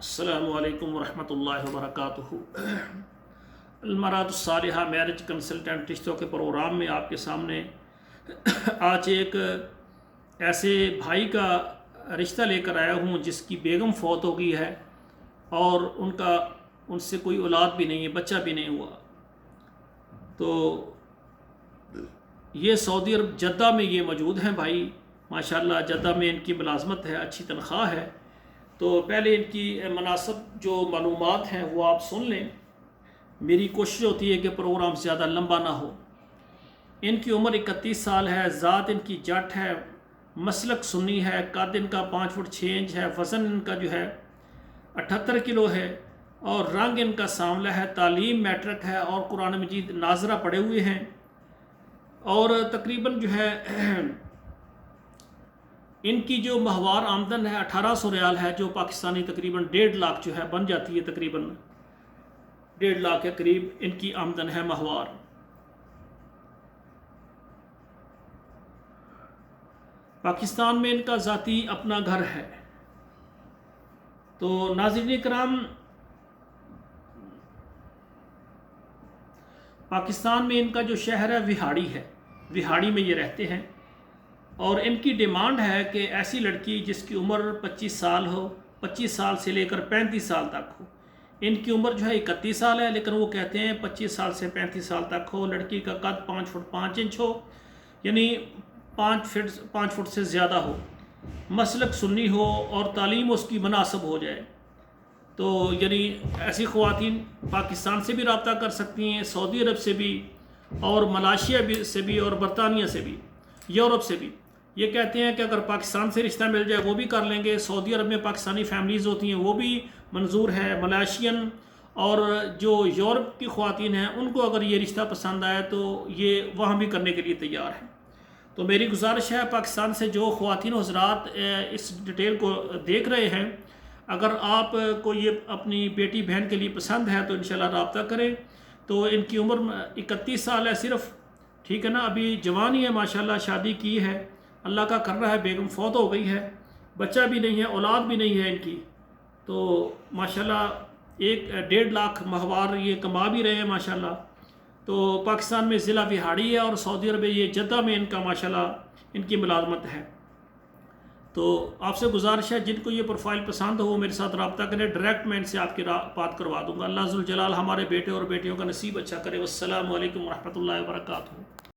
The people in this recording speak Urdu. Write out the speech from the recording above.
السلام علیکم ورحمۃ اللہ وبرکاتہ۔ المرأۃ الصالحہ میرج کنسلٹنٹ رشتوں کے پروگرام میں آپ کے سامنے آج ایک ایسے بھائی کا رشتہ لے کر آیا ہوں جس کی بیگم فوت ہو گئی ہے اور ان سے کوئی اولاد بھی نہیں ہے، بچہ بھی نہیں ہوا۔ تو یہ سعودی عرب جدہ میں یہ موجود ہیں بھائی، ماشاءاللہ جدہ میں ان کی ملازمت ہے، اچھی تنخواہ ہے۔ تو پہلے ان کی مناسب جو معلومات ہیں وہ آپ سن لیں۔ میری کوشش ہوتی ہے کہ پروگرام زیادہ لمبا نہ ہو۔ ان کی عمر 31 سال ہے، ذات ان کی جٹ ہے، مسلک سنی ہے، قد ان کا 5 فٹ 6 انچ ہے، وزن ان کا جو ہے 78 کلو ہے اور رنگ ان کا سانولا ہے، تعلیم میٹرک ہے اور قرآن مجید ناظرہ پڑھے ہوئے ہیں، اور تقریباً جو ہے ان کی جو ماہوار آمدن ہے 1800 ریال ہے، جو پاکستانی تقریباً 1.5 لاکھ جو ہے بن جاتی ہے، تقریباً 1.5 لاکھ کے قریب ان کی آمدن ہے ماہوار۔ پاکستان میں ان کا ذاتی اپنا گھر ہے۔ تو ناظرین کرام، پاکستان میں ان کا جو شہر ہے وہاڑی ہے، وہاڑی میں یہ رہتے ہیں، اور ان کی ڈیمانڈ ہے کہ ایسی لڑکی جس کی عمر 25 سال ہو، 25 سال سے لے کر 35 سال تک ہو۔ ان کی عمر جو ہے 31 سال ہے، لیکن وہ کہتے ہیں 25 سال سے 35 سال تک ہو، لڑکی کا قد 5 فٹ 5 انچ ہو، یعنی 5 فٹ سے زیادہ ہو، مسلک سنی ہو اور تعلیم اس کی مناسب ہو جائے۔ تو یعنی ایسی خواتین پاکستان سے بھی رابطہ کر سکتی ہیں، سعودی عرب سے بھی اور ملائیشیا سے بھی اور برطانیہ سے بھی، یورپ سے بھی۔ یہ کہتے ہیں کہ اگر پاکستان سے رشتہ مل جائے وہ بھی کر لیں گے۔ سعودی عرب میں پاکستانی فیملیز ہوتی ہیں وہ بھی منظور ہے، ملائیشین اور جو یورپ کی خواتین ہیں ان کو اگر یہ رشتہ پسند آئے تو یہ وہاں بھی کرنے کے لیے تیار ہیں۔ تو میری گزارش ہے پاکستان سے جو خواتین و حضرات اس ڈیٹیل کو دیکھ رہے ہیں، اگر آپ کو یہ اپنی بیٹی بہن کے لیے پسند ہے تو انشاءاللہ رابطہ کریں۔ تو ان کی عمر 31 سال ہے صرف، ٹھیک ہے نا، ابھی جوان ہی ہے ماشاءاللہ، شادی کی ہے، اللہ کا کر رہا ہے، بیگم فوت ہو گئی ہے، بچہ بھی نہیں ہے، اولاد بھی نہیں ہے ان کی۔ تو ماشاءاللہ 1.5 لاکھ ماہوار یہ کما بھی رہے ہیں ماشاءاللہ۔ تو پاکستان میں ضلع وہاڑی ہے اور سعودی عرب یہ جدہ میں ان کا ماشاءاللہ ان کی ملازمت ہے۔ تو آپ سے گزارش ہے جن کو یہ پروفائل پسند ہو وہ میرے ساتھ رابطہ کریں، ڈائریکٹ میں ان سے آپ کی بات کروا دوں گا۔ اللہ ذوالجلال ہمارے بیٹے اور بیٹیوں کا نصیب اچھا کرے۔ والسلام علیکم ورحمۃ اللہ وبرکاتہ۔